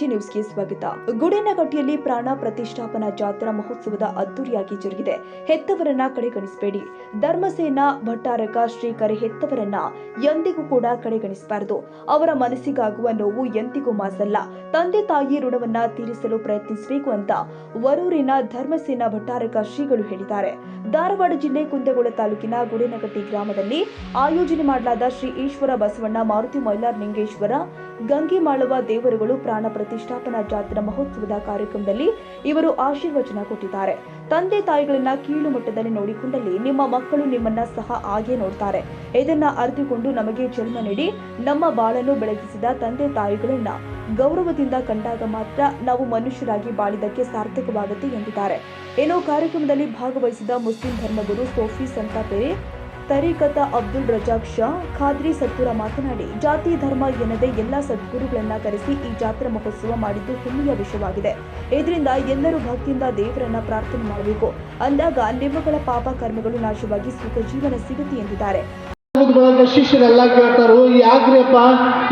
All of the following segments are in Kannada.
ಎಜೆ ನ್ಯೂಸ್ಗೆ ಸ್ವಾಗತ. ಗುಡೇನಕಟ್ಟಿಯಲ್ಲಿ ಪ್ರಾಣ ಪ್ರತಿಷ್ಠಾಪನಾ ಜಾತ್ರಾ ಮಹೋತ್ಸವದ ಅದ್ದೂರಿಯಾಗಿ ಜರುಗಿದೆ. ಹೆತ್ತವರನ್ನ ಕಡೆಗಣಿಸಬೇಡಿ. ಧರ್ಮಸೇನಾ ಭಟ್ಟಾರಕ ಶ್ರೀಕರೆ ಹೆತ್ತವರನ್ನ ಎಂದಿಗೂ ಕೂಡ ಕಡೆಗಣಿಸಬಾರದು. ಅವರ ಮನಸ್ಸಿಗಾಗುವ ನೋವು ಎಂದಿಗೂ ಮಾಸಲ್ಲ. ತಂದೆ ತಾಯಿ ಋಣವನ್ನ ತೀರಿಸಲು ಪ್ರಯತ್ನಿಸಬೇಕು ಅಂತ ವರೂರಿನ ಧರ್ಮಸೇನಾ ಭಟ್ಟಾರಕ ಶ್ರೀಗಳು ಹೇಳಿದ್ದಾರೆ. ಧಾರವಾಡ ಜಿಲ್ಲೆ ಕುಂದಗೋಳ ತಾಲೂಕಿನ ಗುಡೇನಕಟ್ಟಿ ಗ್ರಾಮದಲ್ಲಿ ಆಯೋಜನೆ ಮಾಡಲಾದ ಶ್ರೀ ಈಶ್ವರ ಬಸವಣ್ಣ ಮಾರುತಿ ಮೈಲಾರ ಲಿಂಗೇಶ್ವರ ಗಂಗಿಮಾಳವ ದೇವರುಗಳು ಪ್ರಾಣ ಪ್ರತಿಷ್ಠಾಪನಾ ಜಾತ್ರಾ ಮಹೋತ್ಸವದ ಕಾರ್ಯಕ್ರಮದಲ್ಲಿ ಇವರು ಆಶೀರ್ವಚನ ಕೊಟ್ಟಿದ್ದಾರೆ. ತಂದೆ ತಾಯಿಗಳನ್ನ ಕೀಳು ಮಟ್ಟದಲ್ಲಿ ನೋಡಿಕೊಂಡಲ್ಲಿ ನಿಮ್ಮ ಮಕ್ಕಳು ನಿಮ್ಮನ್ನ ಸಹ ಹಾಗೆ ನೋಡ್ತಾರೆ. ಇದನ್ನ ಅರಿತುಕೊಂಡು ನಮಗೆ ಜನ್ಮ ನೀಡಿ ನಮ್ಮ ಬಾಳನ್ನು ಬೆಳಗಿಸಿದ ತಂದೆ ತಾಯಿಗಳನ್ನ ಗೌರವದಿಂದ ಕಂಡಾಗ ಮಾತ್ರ ನಾವು ಮನುಷ್ಯರಾಗಿ ಬಾಳಿದಕ್ಕೆ ಸಾರ್ಥಕವಾಗುತ್ತೆ ಎಂದಿದ್ದಾರೆ. ಏನೋ ಕಾರ್ಯಕ್ರಮದಲ್ಲಿ ಭಾಗವಹಿಸಿದ ಮುಸ್ಲಿಂ ಧರ್ಮಗುರು ಸೋಫಿ ಸಂತಾಪೆರೆ ತರೀಕತ ಅಬ್ದುಲ್ ರಜಾಕ್ ಶಾ ಖಾದ್ರಿ ಸತ್ತೂರ ಮಾತನಾಡಿ, ಜಾತಿ ಧರ್ಮ ಎನ್ನದೇ ಎಲ್ಲಾ ಸದ್ಗುರುಗಳನ್ನ ಕರೆಸಿ ಈ ಜಾತ್ರಾ ಮಹೋತ್ಸವ ಮಾಡಿದ್ದು ಹೆಮ್ಮೆಯ ವಿಷಯವಾಗಿದೆ. ಇದರಿಂದ ಎಲ್ಲರೂ ಭಕ್ತಿಯಿಂದ ದೇವರನ್ನ ಪ್ರಾರ್ಥನೆ ಮಾಡಬೇಕು. ಅಂದಾಗ ನಿಮ್ಮಗಳ ಪಾಪ ಕರ್ಮಗಳು ನಾಶವಾಗಿ ಸುಖ ಜೀವನ ಸಿಗುತ್ತೆ ಎಂದಿದ್ದಾರೆ. ಶಿಷ್ಯರೆಲ್ಲ ಕೇಳ್ತಾರು, ಯಾಕ್ರಿಯಪ್ಪ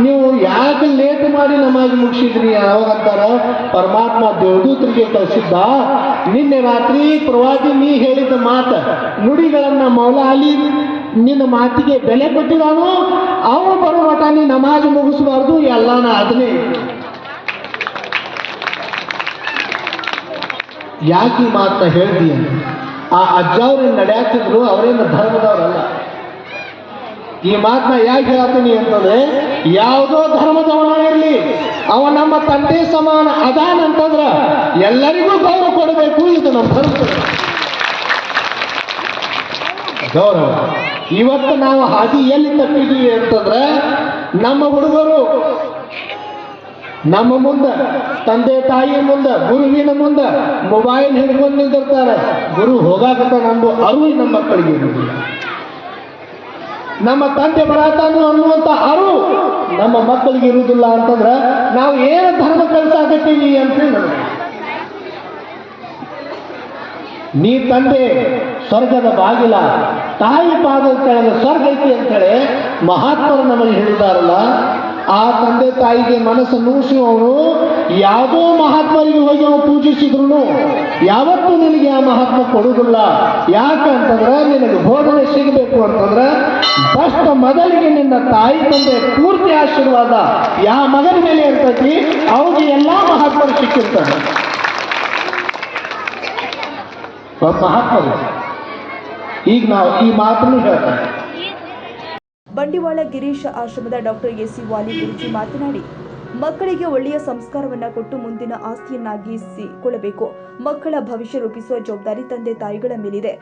ನೀವು ಯಾಕೆ ಲೇಟ್ ಮಾಡಿ ನಮಾಜ್ ಮುಗಿಸಿದ್ರಿ? ಯಾವಾಗಂತಾರ, ಪರಮಾತ್ಮ ದೇವದೂತರಿಗೆ ಕಳಿಸಿದ್ದ. ನಿನ್ನೆ ರಾತ್ರಿ ಪ್ರವಾದಿ ನೀ ಹೇಳಿದ ಮಾತ ನುಡಿಗಳನ್ನ ಮೌಲಾ ಅಲಿ ನಿನ್ನ ಮಾತಿಗೆ ಬೆಲೆ ಕೊಟ್ಟಿದಾನು. ಅವು ಬರೋ ಮಠ ನೀ ನಮಾಜ್ ಮುಗಿಸಬಾರ್ದು, ಎಲ್ಲಾನ ಅದನ್ನೇ. ಯಾಕೆ ಈ ಮಾತನ್ನ ಹೇಳ್ದಿ? ಆ ಅಜ್ಜ ಅವ್ರೇನು ನಡೆಯಾಕ್ತಿದ್ರು, ಅವರೇನು ಧರ್ಮದವರಲ್ಲ. ಈ ಮಾತನ್ನ ಯಾಕೆ ಹೇಳ್ತೀನಿ ಅಂತಂದ್ರೆ, ಯಾವುದೋ ಧರ್ಮದವನ ಇರಲಿ, ಅವ ನಮ್ಮ ತಂದೆ ಸಮಾನ ಅದಾನಂತಂದ್ರ ಎಲ್ಲರಿಗೂ ಗೌರವ ಕೊಡಬೇಕು. ಇದು ನಮ್ಮ ಧರ್ಮ ಗೌರವ. ಇವತ್ತು ನಾವು ಹಾದಿ ಎಲ್ಲಿ ತಪ್ಪಿದೀವಿ ಅಂತಂದ್ರೆ, ನಮ್ಮ ಹುಡುಗರು ನಮ್ಮ ಮುಂದೆ, ತಂದೆ ತಾಯಿ ಮುಂದೆ, ಗುರುವಿನ ಮುಂದೆ ಮೊಬೈಲ್ ಹಿಡ್ಕೊಂಡು ನಿಂತಿರ್ತಾರೆ. ಗುರು ಹೋಗಾಕತ್ತ ನಮ್ದು ಅರಿವು ನಮ್ಮ ಮಕ್ಕಳಿಗೆ ಇರುವುದಿಲ್ಲ. ನಮ್ಮ ತಂದೆ ಬರತಾನು ಅನ್ನುವಂಥ ಅರಿವು ನಮ್ಮ ಮಕ್ಕಳಿಗೆ ಇರುವುದಿಲ್ಲ ಅಂತಂದ್ರೆ ನಾವು ಏನು ಧರ್ಮ ಕಲಿಸಾಕತ್ತೀವಿ ಅಂತ ನೀ ತಂದೆ ಸ್ವರ್ಗದ ಬಾಗಿಲ, ತಾಯಿ ಪಾದದ ಕೆಳಗೆ ಸ್ವರ್ಗ ಐತಿ ಅಂತೇಳಿ ಮಹಾತ್ಮರು ನಮಗೆ ಹೇಳಿದಾರಲ್ಲ. ಆ ತಂದೆ ತಾಯಿಗೆ ಮನಸ್ಸು ನುಡಿಸುವವನು ಯಾವುದೋ ಮಹಾತ್ಮರಿಗೆ ಹೋಗಿ ಅವನು ಪೂಜಿಸಿದ್ರು ಯಾವತ್ತೂ ನಿನಗೆ ಆ ಮಹಾತ್ಮ ಕೊಡುವುದಿಲ್ಲ. ಯಾಕಂತಂದ್ರೆ ನಿನಗೆ ಬೋಧನೆ ಸಿಗಬೇಕು ಅಂತಂದ್ರೆ ಫಸ್ಟ್ ಮೊದಲಿಗೆ ನಿನ್ನ ತಾಯಿ ತಂದೆ ಪೂರ್ತಿ ಆಶೀರ್ವಾದ ಯಾವ ಮಗನ ಮೇಲೆ ಇರ್ತೈತಿ ಅವ್ರಿಗೆ ಎಲ್ಲಾ ಮಹಾತ್ಮರು ಸಿಕ್ಕಿರ್ತಾರೆ. ಮಹಾತ್ಮರು ಈಗ ನಾವು ಈ ಮಾತನ್ನು ಹೇಳ್ತಾರೆ. ಬಂಡಿವಾಳ ಗಿರೀಶ್ ಆಶ್ರಮದ ಡಾಕ್ಟರ್ ಎಸಿ ವಾಲಿ ಗುರುಜಿ ಮಾತನಾಡಿ, ಮಕ್ಕಳಿಗೆ ಒಳ್ಳೆಯ ಸಂಸ್ಕಾರವನ್ನ ಕೊಟ್ಟು ಮುಂದಿನ ಆಸ್ತಿಯನ್ನಾಗಿಸಿಕೊಳ್ಳಬೇಕು. ಮಕ್ಕಳ ಭವಿಷ್ಯ ರೂಪಿಸುವ ಜವಾಬ್ದಾರಿ ತಂದೆ ತಾಯಿಗಳ ಮೇಲಿದೆ.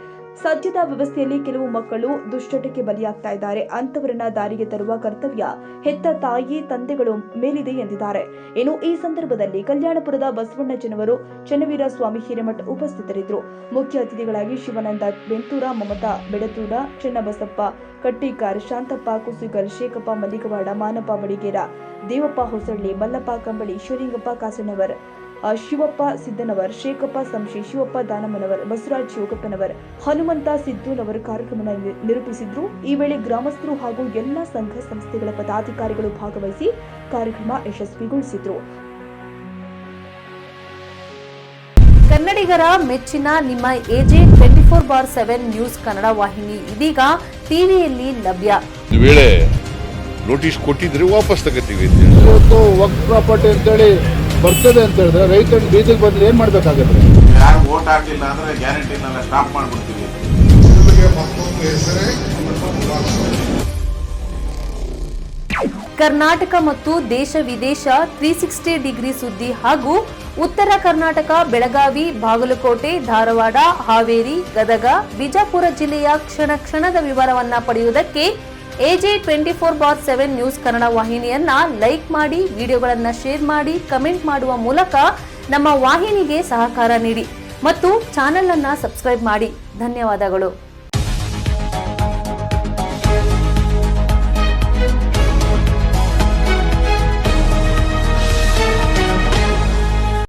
ಸಜ್ಜದ ವ್ಯವಸ್ಥೆಯಲ್ಲಿ ಕೆಲವು ಮಕ್ಕಳು ದುಶ್ಚಟಕ್ಕೆ ಬಲಿಯಾಗ್ತಾ ಇದ್ದಾರೆ. ಅಂತವರನ್ನ ದಾರಿಗೆ ತರುವ ಕರ್ತವ್ಯ ಹೆತ್ತ ತಾಯಿ ತಂದೆಗಳು ಮೇಲಿದೆ ಎಂದಿದ್ದಾರೆ. ಇನ್ನು ಈ ಸಂದರ್ಭದಲ್ಲಿ ಕಲ್ಯಾಣಪುರದ ಬಸವಣ್ಣ ಜನವರು ಚನ್ನವೀರ ಸ್ವಾಮಿ ಹಿರೇಮಠ ಉಪಸ್ಥಿತರಿದ್ದರು. ಮುಖ್ಯ ಅತಿಥಿಗಳಾಗಿ ಶಿವಾನಂದ ಬೆಂತೂರ, ಮಮತಾ ಬೆಡತೂರ, ಚೆನ್ನಬಸಪ್ಪ ಕಟ್ಟಿಕಾರ್, ಶಾಂತಪ್ಪ ಕುಸುಗರ್, ಶೇಖಪ್ಪ ಮಲ್ಲಿಗವಾಡ, ಮಾನಪ್ಪ ಬಡಿಗೇರ, ದೇವಪ್ಪ ಹೊಸಳ್ಳಿ, ಮಲ್ಲಪ್ಪ ಕಂಬಳಿ, ಶಿವಲಿಂಗಪ್ಪ ಕಾಸಣ್ಣವರ್, ಶಿವಪ್ಪ ಸಿದ್ದನವರ್, ಶೇಖಪ್ಪ ಸಂಶಿ, ಶಿವಪ್ಪ ದಾನಮ್ಮನವರ್, ಬಸವರಾಜ್ ಯೋಗಪ್ಪನವರ್, ಹನುಮಂತ ಸಿದ್ದೂನವರು ಕಾರ್ಯಕ್ರಮ ನಿರೂಪಿಸಿದ್ರು. ಈ ವೇಳೆ ಗ್ರಾಮಸ್ಥರು ಹಾಗೂ ಎಲ್ಲಾ ಸಂಘ ಸಂಸ್ಥೆಗಳ ಪದಾಧಿಕಾರಿಗಳು ಭಾಗವಹಿಸಿ ಕಾರ್ಯಕ್ರಮ ಯಶಸ್ವಿಗೊಳಿಸಿದ್ರು. ಕನ್ನಡಿಗರ ಮೆಚ್ಚಿನ ನಿಮ್ಮ ಎಜೆ 24/7 ನ್ಯೂಸ್ ಕನ್ನಡ ವಾಹಿನಿ ಇದೀಗ ಟಿವಿಯಲ್ಲಿ ಲಭ್ಯ. ವೇಳೆ ನೋಟಿಸ್ ಕೊಟ್ಟಿದ್ರೆ ವಾಪಸ್ ತಗೋತೀವಿ. ಇವತ್ತು ವಕ್ಫ್ ಪ್ರಾಪರ್ಟಿ ಅಂತೇಳಿ ಬರ್ತದೆ ಅಂತ ಹೇಳಿದ್ರೆ ರೈತರು ಬೀದಿಗೆ ಬಂದ್ರೆ ಏನ್ ಮಾಡ್ಬೇಕಾಗತ್ತೆ? ಯಾರು ವೋಟ್ ಹಾಕಿಲ್ಲ ಅಂದ್ರೆ ಗ್ಯಾರಂಟಿನೆಲ್ಲ ಸ್ಟಾಪ್ ಮಾಡ್ಬಿಡ್ತೀವಿ. ಕರ್ನಾಟಕ ಮತ್ತು ದೇಶ ವಿದೇಶ 360 ಡಿಗ್ರಿ ಸುದ್ದಿ ಹಾಗೂ ಉತ್ತರ ಕರ್ನಾಟಕ, ಬೆಳಗಾವಿ, ಬಾಗಲಕೋಟೆ, ಧಾರವಾಡ, ಹಾವೇರಿ, ಗದಗ, ಬಿಜಾಪುರ ಜಿಲ್ಲೆಯ ಕ್ಷಣ ಕ್ಷಣದ ವಿವರವನ್ನ ಪಡೆಯುವುದಕ್ಕೆ ಎಜೆ 24/7 ನ್ಯೂಸ್ ಕನ್ನಡ ವಾಹಿನಿಯನ್ನ ಲೈಕ್ ಮಾಡಿ, ವಿಡಿಯೋಗಳನ್ನ ಶೇರ್ ಮಾಡಿ, ಕಮೆಂಟ್ ಮಾಡುವ ಮೂಲಕ ನಮ್ಮ ವಾಹಿನಿಗೆ ಸಹಕಾರ ನೀಡಿ ಮತ್ತು ಚಾನೆಲ್ ಅನ್ನ ಸಬ್ಸ್ಕ್ರೈಬ್ ಮಾಡಿ. ಧನ್ಯವಾದಗಳು.